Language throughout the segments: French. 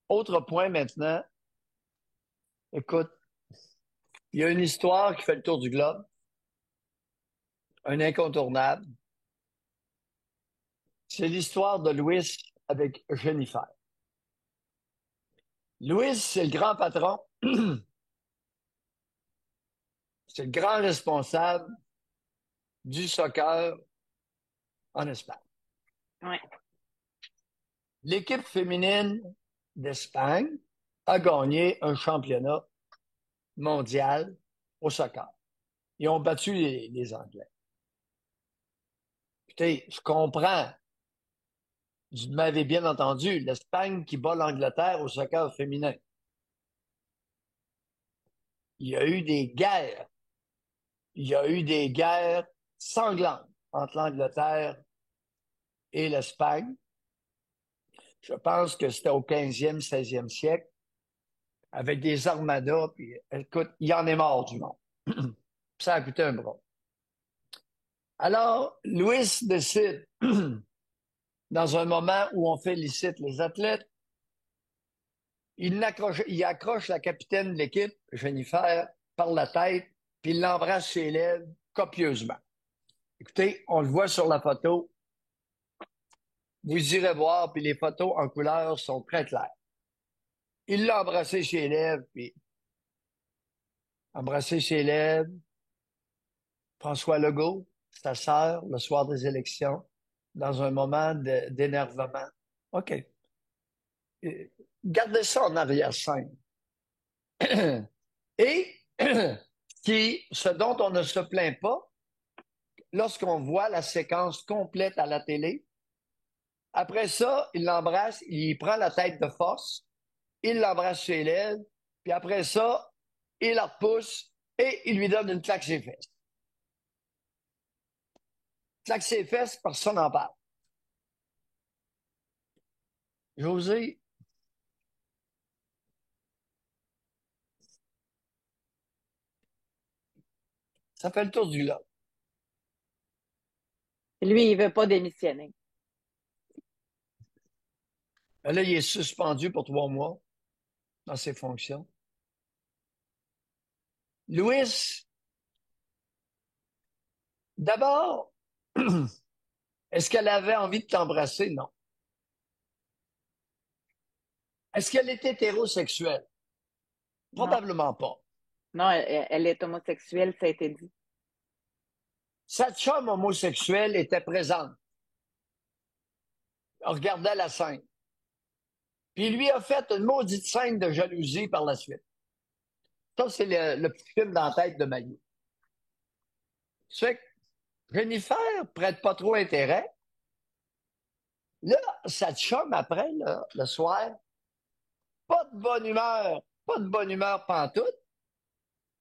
Autre point maintenant. Écoute, il y a une histoire qui fait le tour du globe, un incontournable. C'est l'histoire de Louis avec Jennifer. Louis, c'est le grand patron, c'est le grand responsable du soccer en Espagne. Ouais. L'équipe féminine d'Espagne a gagné un championnat mondial au soccer. Ils ont battu les Anglais. Écoutez, je comprends. Vous m'avez bien entendu, l'Espagne qui bat l'Angleterre au soccer féminin. Il y a eu des guerres. Il y a eu des guerres sanglantes entre l'Angleterre et l'Espagne. Je pense que c'était au 15e, 16e siècle, avec des armadas. Puis, écoute, il y en est mort du monde. Ça a coûté un bras. Alors, Louis décide, dans un moment où on félicite les athlètes, il accroche la capitaine de l'équipe, Jennifer, par la tête, puis il l'embrasse ses lèvres copieusement. Écoutez, on le voit sur la photo. Vous irez voir, puis les photos en couleur sont très claires. Il l'a embrassé ses lèvres, puis embrassé ses lèvres. François Legault, sa sœur, le soir des élections, dans un moment d'énervement. OK. Gardez ça en arrière-scène. Et ce dont on ne se plaint pas, lorsqu'on voit la séquence complète à la télé, après ça, il l'embrasse, il prend la tête de force, il l'embrasse chez lèvres, puis après ça, il la repousse et il lui donne une claque ses fesses. Claque ses fesses, personne n'en parle. José, ça fait le tour du globe. Lui, il veut pas démissionner. Là, il est suspendu pour 3 mois dans ses fonctions. Louis, d'abord, est-ce qu'elle avait envie de t'embrasser? Non. Est-ce qu'elle est hétérosexuelle? Non. Probablement pas. Non, elle est homosexuelle, ça a été dit. Sa chum homosexuelle était présente. Elle regardait la scène. Puis il lui a fait une maudite scène de jalousie par la suite. Ça, c'est le petit film dans la tête de Maillot. Ça fait que Jennifer prête pas trop intérêt. Là, sa chum, après, là, le soir, pas de bonne humeur pantoute,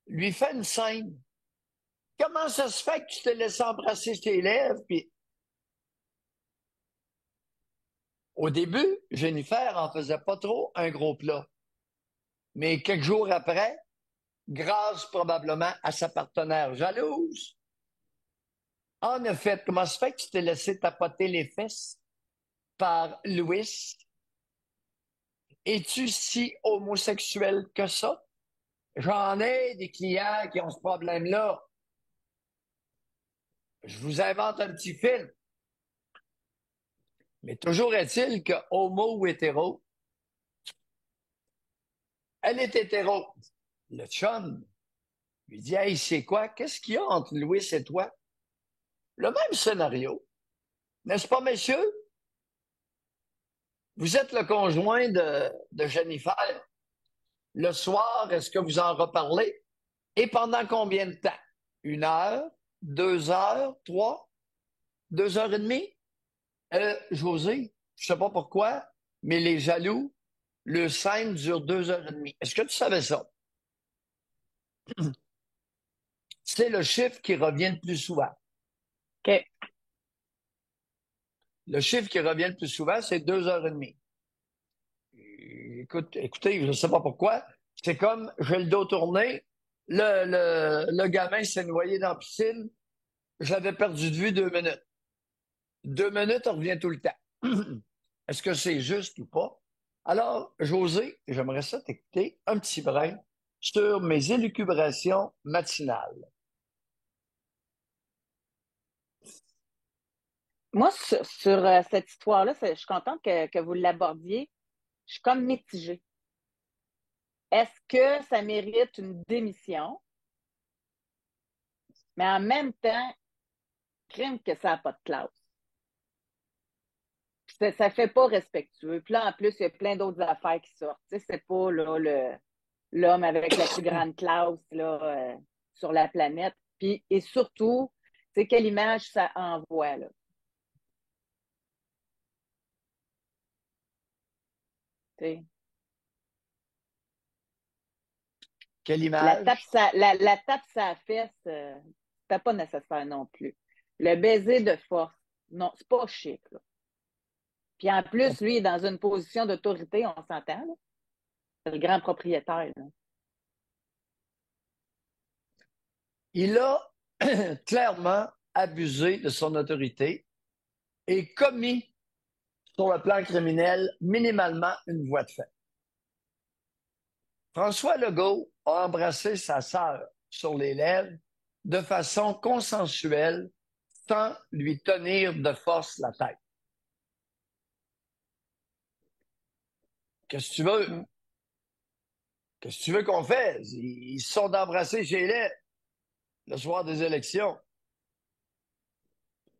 lui fait une scène. Comment ça se fait que tu te laisses embrasser tes lèvres? Puis, au début, Jennifer en faisait pas trop un gros plat. Mais quelques jours après, grâce probablement à sa partenaire jalouse, en effet, comment ça se fait que tu t'es laissé tapoter les fesses par Louis? Es-tu si homosexuel que ça? J'en ai des clients qui ont ce problème-là. Je vous invente un petit film. Mais toujours est-il que homo ou hétéro, elle est hétéro. Le chum lui dit, hey, c'est quoi? Qu'est-ce qu'il y a entre Louis et toi? Le même scénario. N'est-ce pas, messieurs? Vous êtes le conjoint de Jennifer. Le soir, est-ce que vous en reparlez? Et pendant combien de temps? 1 heure? 2 heures? 3? 2 heures et demie? José, je sais pas pourquoi, mais les jaloux, le scène dure 2 heures et demie. Est-ce que tu savais ça? C'est le chiffre qui revient le plus souvent. OK. Le chiffre qui revient le plus souvent, c'est 2 heures et demie. Écoutez, je ne sais pas pourquoi. C'est comme, j'ai le dos tourné, le gamin s'est noyé dans la piscine, j'avais perdu de vue 2 minutes. 2 minutes, on revient tout le temps. Est-ce que c'est juste ou pas? Alors, José, j'aimerais ça t'écouter un petit brin sur mes élucubrations matinales. Moi, sur, cette histoire-là, je suis contente que vous l'abordiez. Je suis comme mitigée. Est-ce que ça mérite une démission? Mais en même temps, crime que ça n'a pas de classe. Ça fait pas respectueux. Puis là, en plus, il y a plein d'autres affaires qui sortent. Tu sais, c'est pas là, l'homme avec la plus grande classe là, sur la planète. Puis, et surtout, tu sais, quelle image ça envoie, là. Tu sais. Quelle La tape, image? la tape sa fesse, c'était pas nécessaire non plus. Le baiser de force, non, c'est pas chic, là. Puis en plus, lui, il est dans une position d'autorité, on s'entend, là. C'est le grand propriétaire, là. Il a clairement abusé de son autorité et commis sur le plan criminel minimalement une voie de fait. François Legault a embrassé sa sœur sur les lèvres de façon consensuelle sans lui tenir de force la tête. Qu'est-ce que tu veux? Mm. Qu'est-ce que tu veux qu'on fasse? Ils se sont embrassés chez les le soir des élections.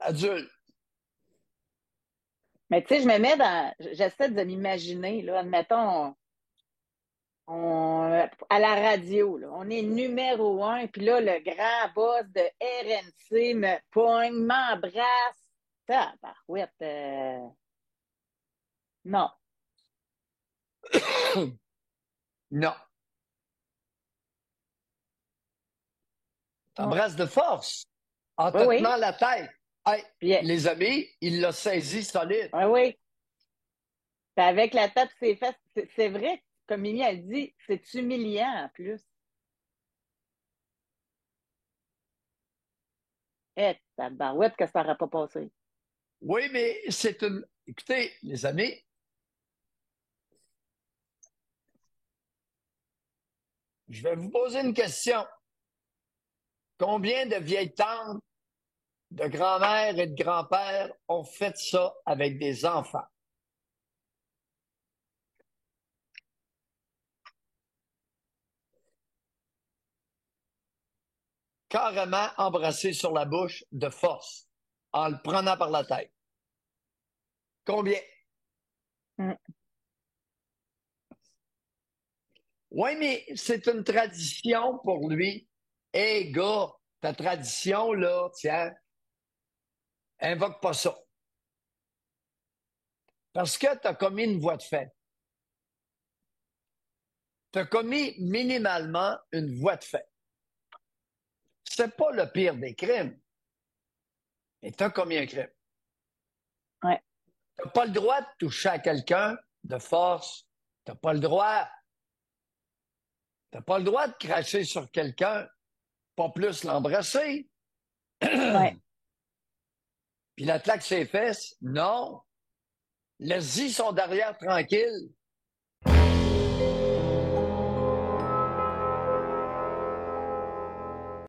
Adultes. Mais tu sais, je me mets dans. J'essaie de m'imaginer, là, admettons, à la radio, là, on est numéro un, puis là, le grand boss de RNC me poigne, m'embrasse. Tabarouette, non. Non. Non. T'embrasses de force en Oui, te oui. tenant la tête. Hey, Puis, les amis, il l'a saisi solide. oui, oui. Puis avec la tape ses fesses, c'est vrai, comme Mimi a dit, c'est humiliant en plus. Eh, tabarouette que ça n'aurait pas passé. Oui, mais c'est une. Écoutez, les amis, je vais vous poser une question. Combien de vieilles tantes, de grand-mères et de grands-pères ont fait ça avec des enfants? Carrément embrassé sur la bouche de force, en le prenant par la tête. Combien? Mm. Oui, mais c'est une tradition pour lui. Hé, gars, ta tradition, là, tiens, invoque pas ça. Parce que tu as commis une voie de fait. Tu as commis minimalement une voie de fait. C'est pas le pire des crimes, mais tu as commis un crime. Ouais. Tu n'as pas le droit de toucher à quelqu'un de force. Tu n'as pas le droit. Tu n'as pas le droit de cracher sur quelqu'un, pas plus l'embrasser. Ouais. Puis la claque ses fesses, non. Laisse-y son derrière tranquille.